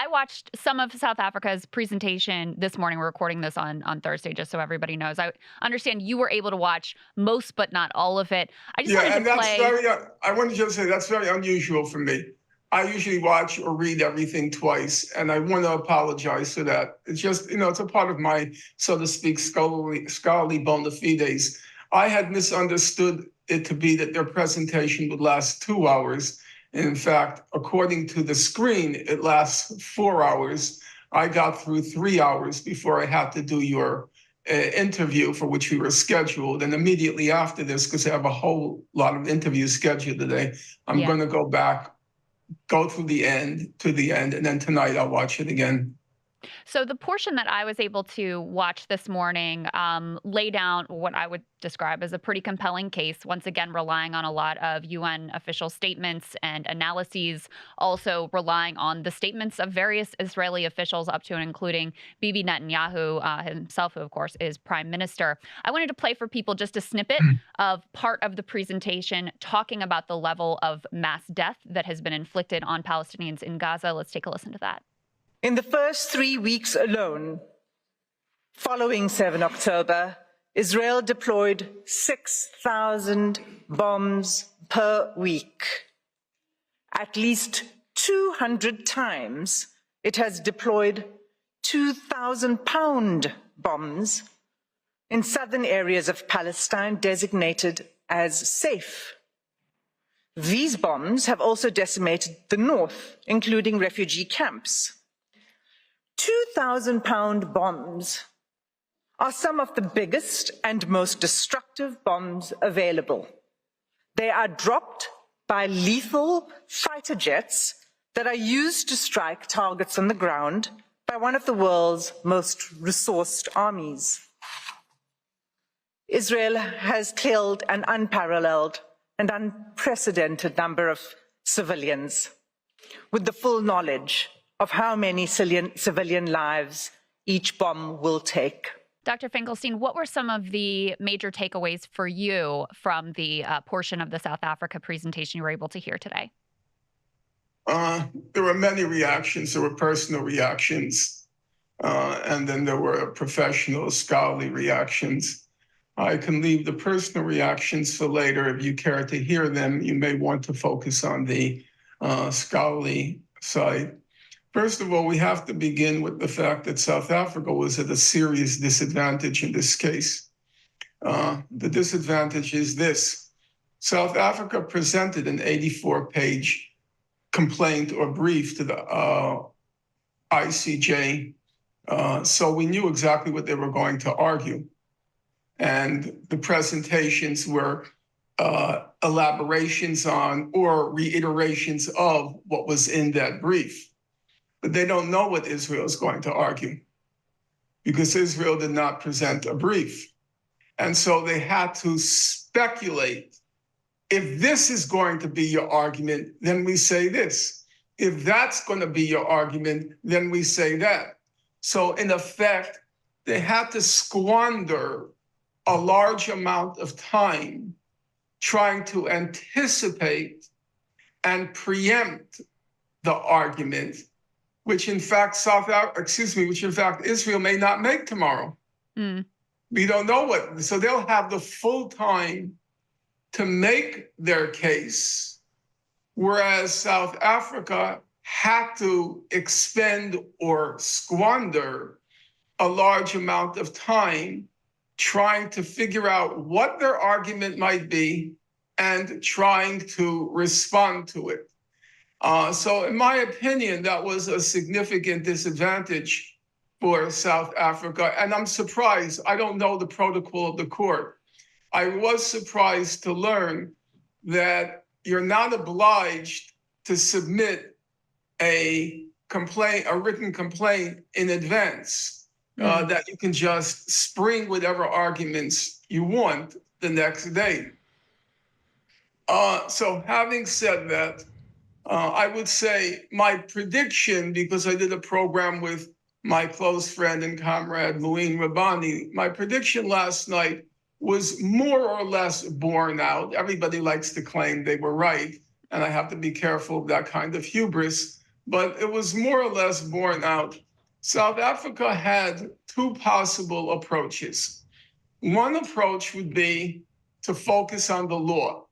I watched some of South Africa's presentation this morning. We're recording this on Thursday, just so everybody knows. I understand you were able to watch most, but not all of it. I just wanted Yeah, to and that's play. very, I want to just say that's very unusual for me. I usually watch or read everything twice, and I want to apologize for that. It's just, it's a part of my, so to speak, scholarly bona fides. I had misunderstood it to be that their presentation would last 2 hours. In fact, according to the screen, it lasts 4 hours. I got through 3 hours before I had to do your interview for which we were scheduled. And immediately after this, because I have a whole lot of interviews scheduled today, I'm going to go back, go through the end to the end, and then tonight I'll watch it again. So the portion that I was able to watch this morning lay down what I would describe as a pretty compelling case, once again relying on a lot of UN official statements and analyses, also relying on the statements of various Israeli officials up to and including Bibi Netanyahu himself, who of course is prime minister. I wanted to play for people just a snippet of part of the presentation talking about the level of mass death that has been inflicted on Palestinians in Gaza. Let's take a listen to that. In the first 3 weeks alone, following 7 October, Israel deployed 6,000 bombs per week. At least 200 times, it has deployed 2,000-pound bombs in southern areas of Palestine designated as safe. These bombs have also decimated the north, including refugee camps. 2,000-pound bombs are some of the biggest and most destructive bombs available. They are dropped by lethal fighter jets that are used to strike targets on the ground by one of the world's most resourced armies. Israel has killed an unparalleled and unprecedented number of civilians, with the full knowledge of how many civilian lives each bomb will take. Dr. Finkelstein, what were some of the major takeaways for you from the portion of the South Africa presentation you were able to hear today? There were many reactions. There were personal reactions, and then there were professional, scholarly reactions. I can leave the personal reactions for later. If you care to hear them, you may want to focus on the scholarly side. First of all, we have to begin with the fact that South Africa was at a serious disadvantage in this case. The disadvantage is this. South Africa presented an 84-page complaint or brief to the ICJ, so we knew exactly what they were going to argue. And the presentations were elaborations on or reiterations of what was in that brief. But they don't know what Israel is going to argue because Israel did not present a brief. And so they had to speculate. If this is going to be your argument, then we say this. If that's going to be your argument, then we say that. So in effect, they had to squander a large amount of time trying to anticipate and preempt the argument, which in fact Israel may not make tomorrow. We don't know what, so they'll have the full time to make their case, whereas South Africa had to expend or squander a large amount of time trying to figure out what their argument might be and trying to respond to it. So in my opinion, that was a significant disadvantage for South Africa. And I'm surprised. I don't know the protocol of the court. I was surprised to learn that you're not obliged to submit a written complaint in advance, that you can just spring whatever arguments you want the next day. So having said that, I would say my prediction, because I did a program with my close friend and comrade, Muin Rabbani, my prediction last night was more or less borne out. Everybody likes to claim they were right, and I have to be careful of that kind of hubris. but it was more or less borne out. South Africa had two possible approaches. One approach would be to focus on the law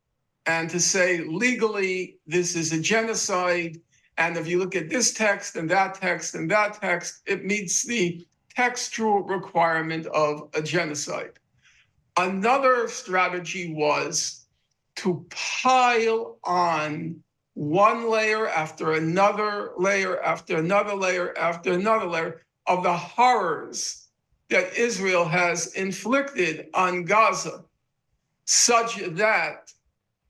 and to say legally this is a genocide. And if you look at this text and that text and that text, it meets the textual requirement of a genocide. Another strategy was to pile on one layer after another layer after another layer after another layer of the horrors that Israel has inflicted on Gaza, such that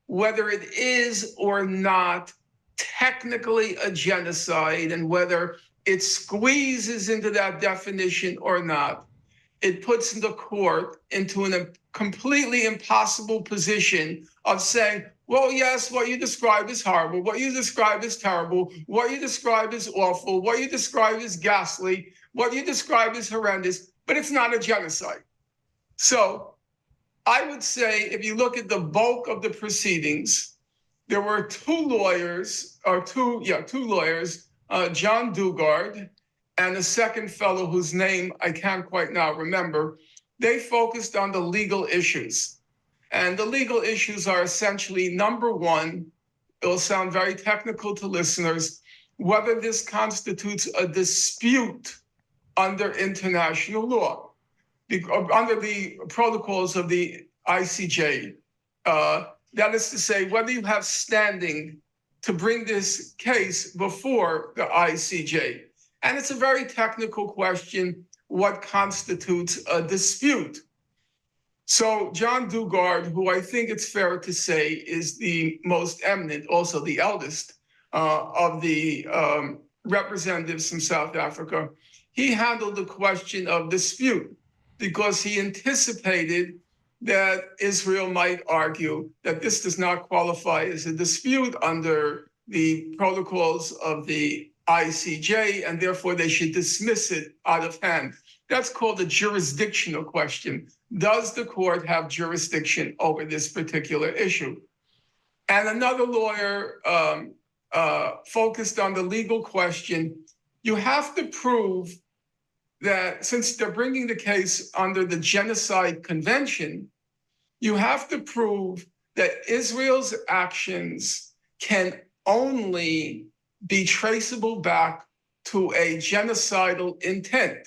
whether it is or not technically a genocide and whether it squeezes into that definition or not, it puts the court into a completely impossible position of saying, well, yes, what you describe is horrible, what you describe is terrible, what you describe is awful, what you describe is ghastly, what you describe is horrendous, but it's not a genocide. So I would say if you look at the bulk of the proceedings, there were two lawyers, John Dugard and a second fellow whose name I can't quite now remember. They focused on the legal issues. And the legal issues are essentially, number one, it'll sound very technical to listeners, whether this constitutes a dispute under international law, under the protocols of the ICJ. That is to say, whether you have standing to bring this case before the ICJ. And it's a very technical question, what constitutes a dispute? So John Dugard, who I think it's fair to say is the most eminent, also the eldest of the representatives from South Africa, he handled the question of dispute because he anticipated that Israel might argue that this does not qualify as a dispute under the protocols of the ICJ, and therefore they should dismiss it out of hand. That's called a jurisdictional question. Does the court have jurisdiction over this particular issue? And another lawyer focused on the legal question. You have to prove that since they're bringing the case under the Genocide Convention, you have to prove that Israel's actions can only be traceable back to a genocidal intent.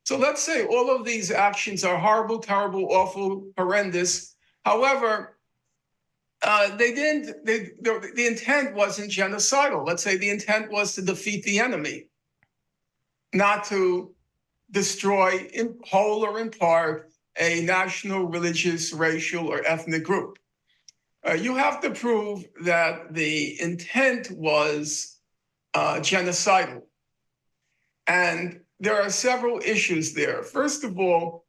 So let's say all of these actions are horrible, terrible, awful, horrendous. However, the intent wasn't genocidal. Let's say the intent was to defeat the enemy, not to destroy in whole or in part a national, religious, racial, or ethnic group. You have to prove that the intent was genocidal. And there are several issues there. First of all,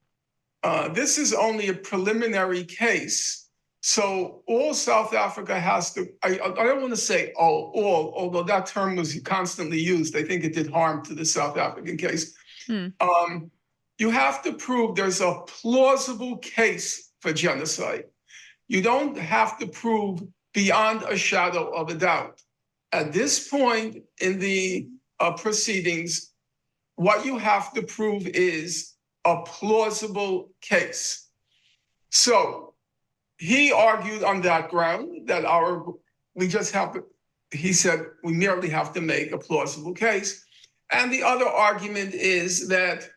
this is only a preliminary case. So all South Africa has to, I don't want to say all, although that term was constantly used. I think it did harm to the South African case. You have to prove there's a plausible case for genocide. You don't have to prove beyond a shadow of a doubt. At this point in the proceedings, what you have to prove is a plausible case. So he argued on that ground that he said, we merely have to make a plausible case. And the other argument is that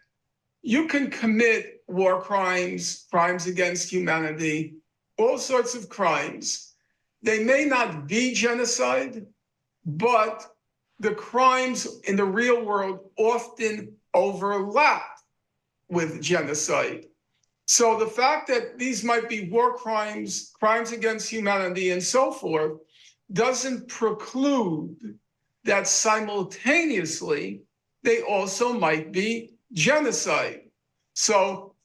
you can commit war crimes, crimes against humanity, all sorts of crimes. They may not be genocide, but the crimes in the real world often overlap with genocide. So the fact that these might be war crimes, crimes against humanity, and so forth, doesn't preclude that simultaneously they also might be genocide. So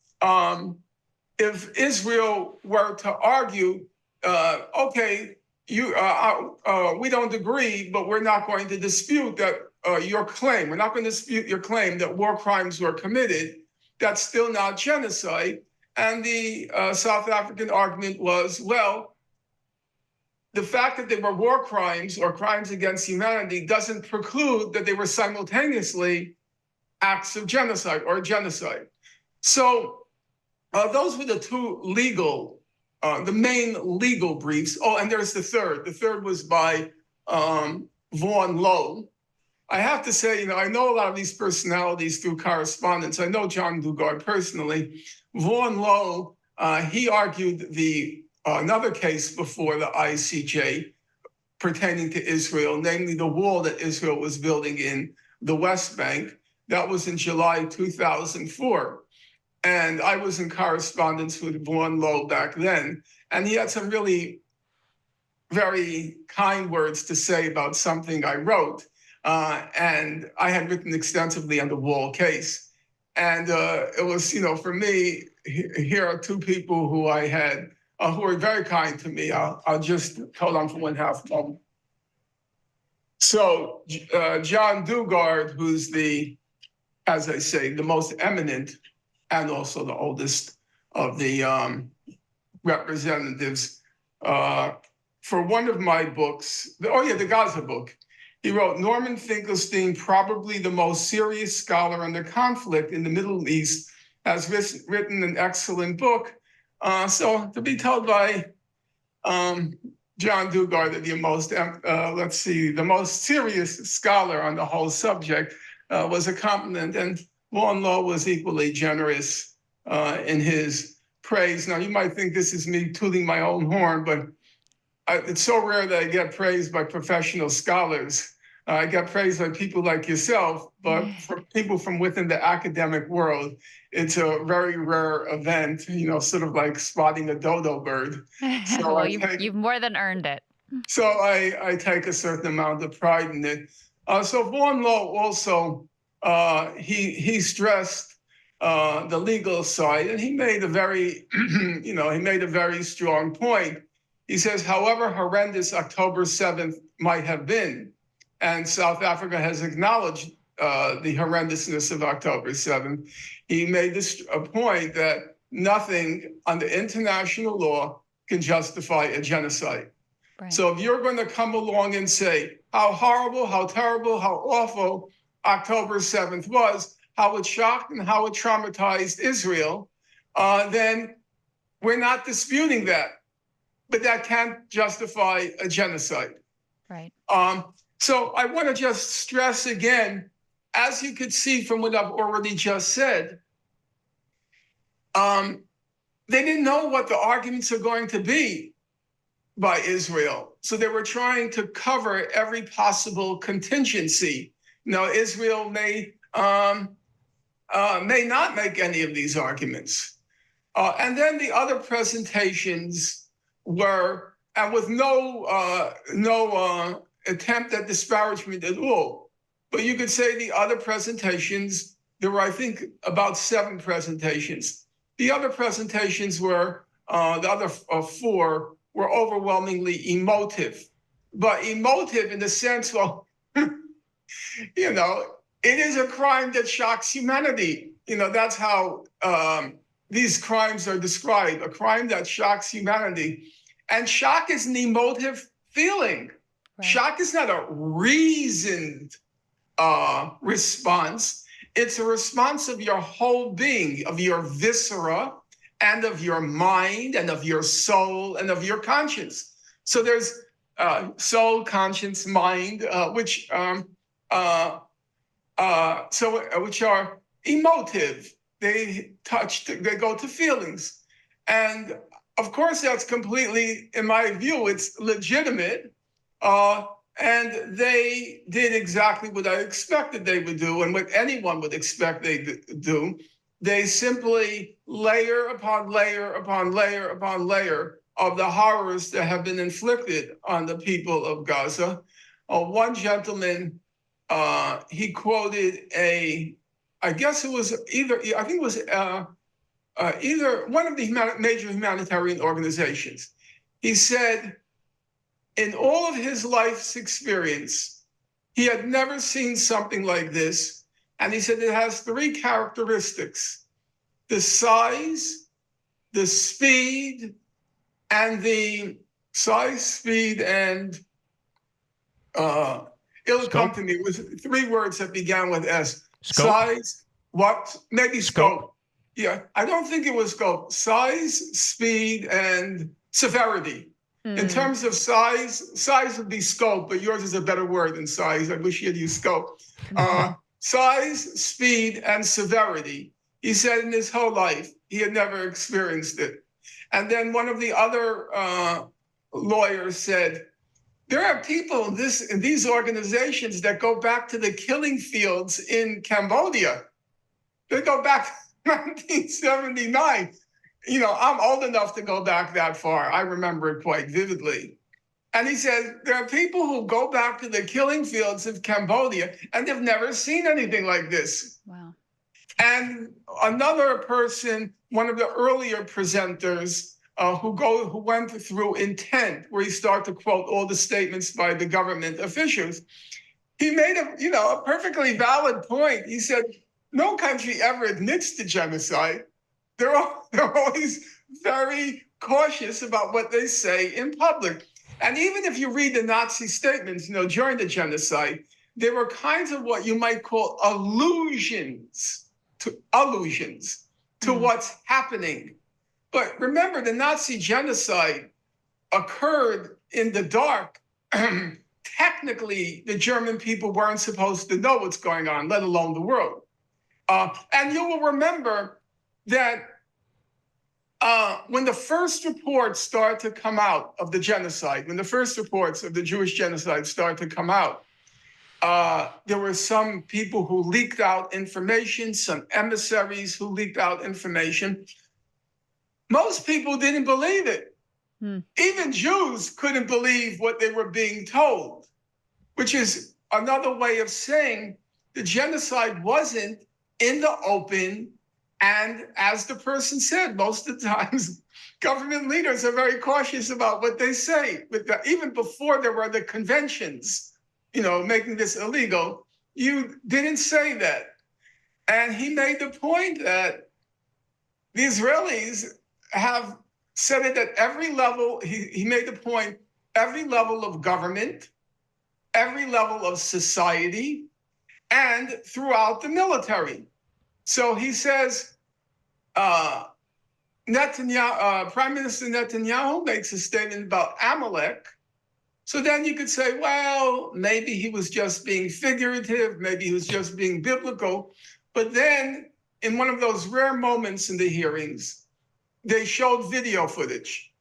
if Israel were to argue, okay, we don't agree, but we're not going to dispute that your claim. We're not going to dispute your claim that war crimes were committed. That's still not genocide. And the South African argument was, well, the fact that they were war crimes or crimes against humanity doesn't preclude that they were simultaneously acts of genocide or genocide. So those were the two legal, the main legal briefs. Oh, and there's the third. The third was by Vaughn Lowe. I have to say, I know a lot of these personalities through correspondence. I know John Dugard personally. Vaughn Lowe, he argued another case before the ICJ pertaining to Israel, namely the wall that Israel was building in the West Bank. That was in July 2004. And I was in correspondence with Vaughn Lowe back then. And he had some really very kind words to say about something I wrote. And I had written extensively on the wall case. And it was, for me, here are two people who I had, who were very kind to me. I'll just hold on for 1/2 moment. So John Dugard, who's as I say, the most eminent and also the oldest of the representatives, for one of my books, the Gaza book, he wrote, Norman Finkelstein, probably the most serious scholar on the conflict in the Middle East, has written an excellent book. So to be told by John Dugard that the most serious scholar on the whole subject was a compliment. And Vaughn Lowe was equally generous in his praise. Now, you might think this is me tooting my own horn, but it's so rare that I get praised by professional scholars. I get praised by people like yourself, but for people from within the academic world, it's a very rare event, sort of like spotting a dodo bird. So Well, you've more than earned it. So I take a certain amount of pride in it. So Vaughn Lowe also, he stressed the legal side, and he made a very, he made a very strong point. He says, however horrendous October 7th might have been, and South Africa has acknowledged the horrendousness of October 7th, he made a point that nothing under international law can justify a genocide. Right. So if you're going to come along and say how horrible, how terrible, how awful October 7th was, how it shocked and how it traumatized Israel, then we're not disputing that. But that can't justify a genocide. Right. So I want to just stress again, as you could see from what I've already just said, they didn't know what the arguments are going to be by Israel. So they were trying to cover every possible contingency. Israel may not make any of these arguments. And then the other presentations were, and with no attempt at disparagement at all, but you could say the other presentations, there were, I think, about 7 presentations. The other presentations were, the other 4 were overwhelmingly emotive, but emotive in the sense, well, it is a crime that shocks humanity. That's how these crimes are described, a crime that shocks humanity. And shock is an emotive feeling. Right. Shock is not a reasoned response. It's a response of your whole being, of your viscera, and of your mind, and of your soul, and of your conscience. So there's soul, conscience, mind, which are emotive. They go to feelings. And of course, that's completely, in my view, it's legitimate. And they did exactly what I expected they would do, and what anyone would expect they do. They simply layer upon layer upon layer upon layer of the horrors that have been inflicted on the people of Gaza. One gentleman, he quoted either one of the major humanitarian organizations. He said, in all of his life's experience, he had never seen something like this. And he said it has 3 characteristics: the size, the speed, and the Size, speed, and ill company was 3 words that began with S. Scope? Size, what? Maybe scope. Yeah, I don't think it was scope. Size, speed, and severity. In terms of size would be scope, but yours is a better word than size. I wish you had used scope. Size, speed, and severity. He said in his whole life, he had never experienced it. And then one of the other lawyers said, there are people in these organizations that go back to the killing fields in Cambodia. They go back to 1979. You know, I'm old enough to go back that far. I remember it quite vividly. And he said, there are people who go back to the killing fields of Cambodia and they've never seen anything like this. Wow. And another person, one of the earlier presenters, who went through Intent, where he started to quote all the statements by the government officials, he made a perfectly valid point. He said, no country ever admits to genocide. They're always very cautious about what they say in public. And even if you read the Nazi statements, during the genocide, there were kinds of what you might call allusions to what's happening. But remember, the Nazi genocide occurred in the dark. Technically, the German people weren't supposed to know what's going on, let alone the world. And you will remember that when the first reports started to come out of the genocide, when the first reports of the Jewish genocide started to come out, there were some people who leaked out information, some emissaries who leaked out information. Most people didn't believe it. Even Jews couldn't believe what they were being told, which is another way of saying the genocide wasn't in the open. And as the person said, most of the times, government leaders are very cautious about what they say. Even before there were the conventions, making this illegal, you didn't say that. And he made the point that the Israelis have said it at every level. He made the point, every level of government, every level of society, and throughout the military. So he says, Netanyahu, Prime Minister Netanyahu makes a statement about Amalek. So then you could say, well, maybe he was just being figurative, maybe he was just being biblical. But then in one of those rare moments in the hearings, they showed video footage.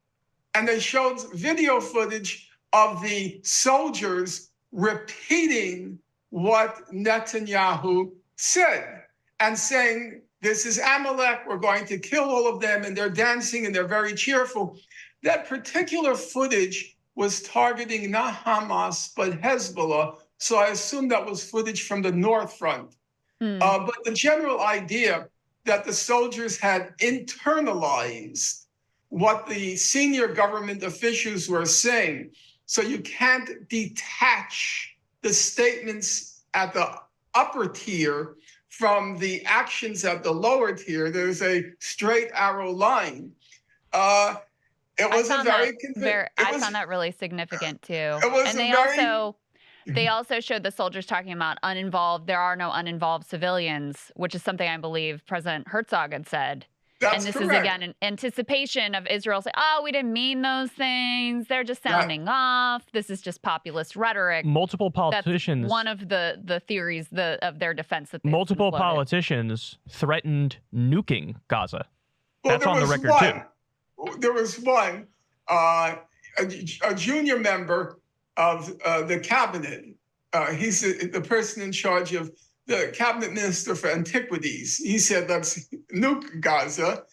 And they showed video footage of the soldiers repeating what Netanyahu said and saying, this is Amalek, we're going to kill all of them, and they're dancing and they're very cheerful. That particular footage was targeting not Hamas, but Hezbollah. So I assume that was footage from the North Front. But the general idea that the soldiers had internalized what the senior government officials were saying. So you can't detach the statements at the upper tier from the actions at the lower tier. There's a straight arrow line. It was a very I found that really significant too. And they also showed the soldiers talking about there are no uninvolved civilians, which is something I believe President Herzog had said. That's and this correct. is again an anticipation of Israel saying, "Oh, we didn't mean those things. They're just sounding off. This is just populist rhetoric." Multiple politicians. That's one of the theories of their defense. That multiple politicians threatened nuking Gaza. Well, that's on the record too. There was one, a junior member of the cabinet. He's the person in charge of the cabinet minister for antiquities. He said, let's nuke Gaza.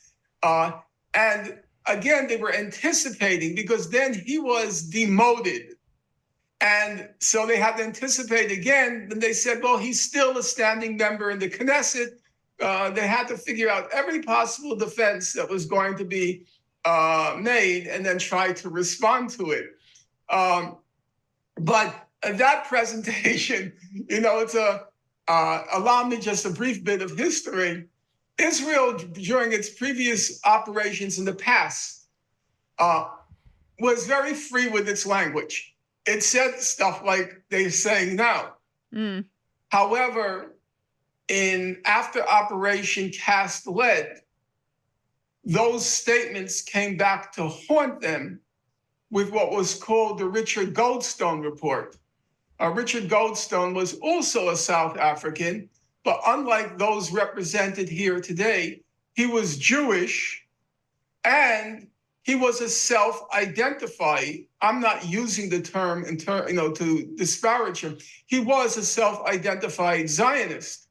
And again, they were anticipating because then he was demoted. And so they had to anticipate again. Then they said, well, he's still a standing member in the Knesset. They had to figure out every possible defense that was going to be made and then try to respond to it. But that presentation, it's allow me just a brief bit of history. Israel, during its previous operations in the past, was very free with its language. It said stuff like they're saying now. Mm. However, after Operation Cast Lead, those statements came back to haunt them with what was called the Richard Goldstone report. Richard Goldstone was also a South African, but unlike those represented here today, he was Jewish and he was a self-identified. I'm not using the term to disparage him. He was a self-identified Zionist.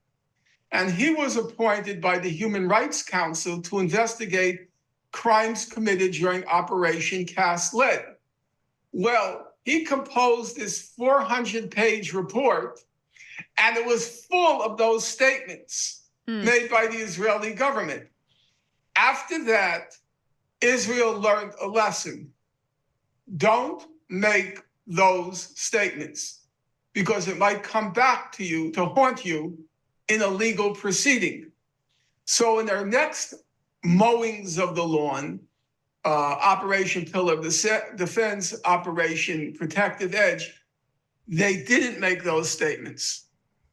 And he was appointed by the Human Rights Council to investigate crimes committed during Operation Cast Lead. Well, he composed this 400-page report, and it was full of those statements made by the Israeli government. After that, Israel learned a lesson. Don't make those statements because it might come back to you to haunt you in a legal proceeding. So in their next mowings of the lawn, Operation Pillar of Defense, Operation Protective Edge, they didn't make those statements.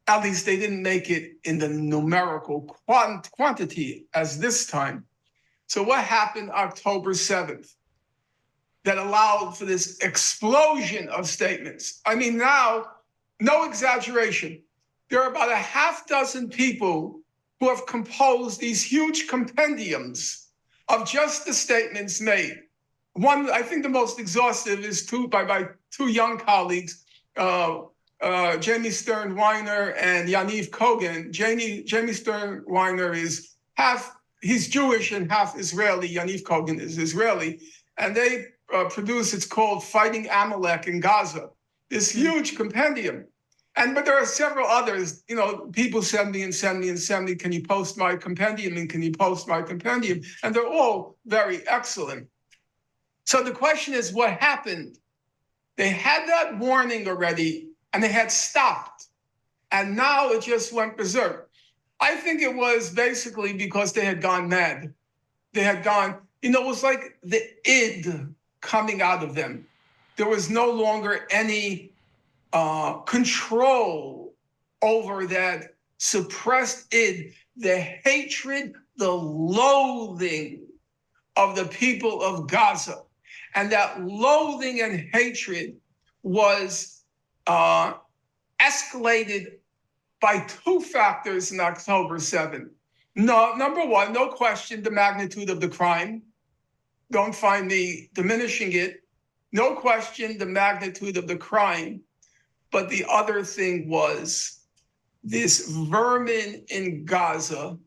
At least they didn't make it in the numerical quantity as this time. So what happened October 7th that allowed for this explosion of statements? I mean, now, no exaggeration, there are about a half dozen people who have composed these huge compendiums of just the statements made. One, I think the most exhaustive is by two young colleagues, Jamie Stern Weiner and Yaniv Kogan. Jamie Stern Weiner is he's Jewish and half Israeli. Yaniv Kogan is Israeli. And they produce, it's called Fighting Amalek in Gaza, this huge compendium. But there are several others, people send me, can you post my compendium? And can you post my compendium? And they're all very excellent. So the question is, what happened? They had that warning already and they had stopped. And now it just went berserk. I think it was basically because they had gone mad. They had gone, it was like the id coming out of them. There was no longer any control over that suppressed id, the hatred, the loathing of the people of Gaza. And that loathing and hatred was escalated by two factors in October 7th. No, number one, no question, the magnitude of the crime. Don't find me diminishing it. No question, the magnitude of the crime. But the other thing was this vermin in Gaza,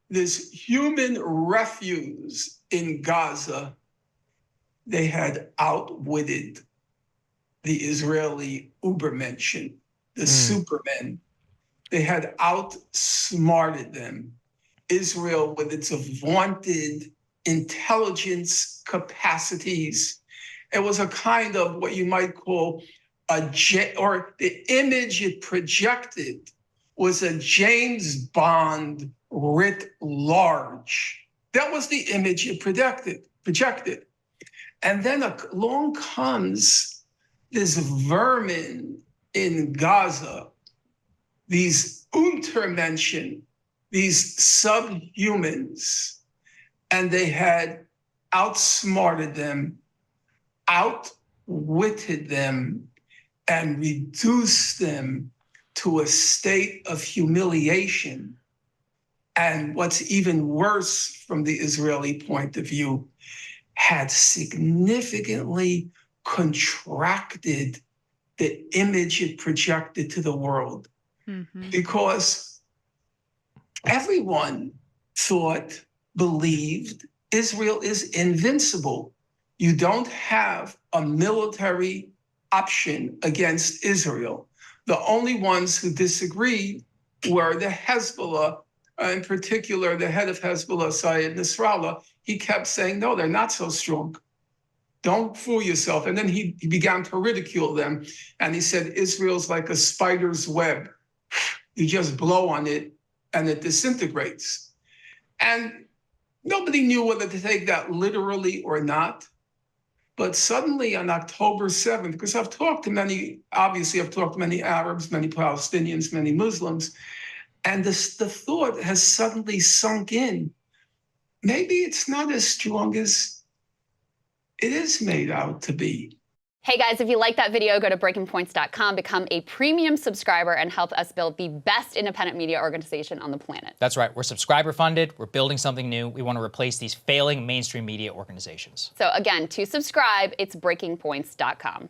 this human refuse in Gaza, they had outwitted the Israeli Ubermenschen, the supermen. They had outsmarted them. Israel, with its vaunted intelligence capacities, it was a kind of what you might call the image it projected was a James Bond writ large. That was the image it projected. And then along comes this vermin in Gaza, these Untermenschen, these subhumans, and they had outsmarted them, outwitted them, and reduced them to a state of humiliation. And what's even worse from the Israeli point of view, had significantly contracted the image it projected to the world. Mm-hmm. Because everyone believed Israel is invincible. You don't have a military option against Israel. The only ones who disagreed were the Hezbollah, in particular, the head of Hezbollah, Sayed Nasrallah. He kept saying, no, they're not so strong. Don't fool yourself. And then he began to ridicule them. And he said, Israel's like a spider's web. You just blow on it and it disintegrates. And nobody knew whether to take that literally or not. But suddenly on October 7th, because I've talked to many Arabs, many Palestinians, many Muslims, and the thought has suddenly sunk in. Maybe it's not as strong as it is made out to be. Hey guys, if you like that video, go to breakingpoints.com, become a premium subscriber, and help us build the best independent media organization on the planet. That's right. We're subscriber funded. We're building something new. We want to replace these failing mainstream media organizations. So again, to subscribe, it's breakingpoints.com.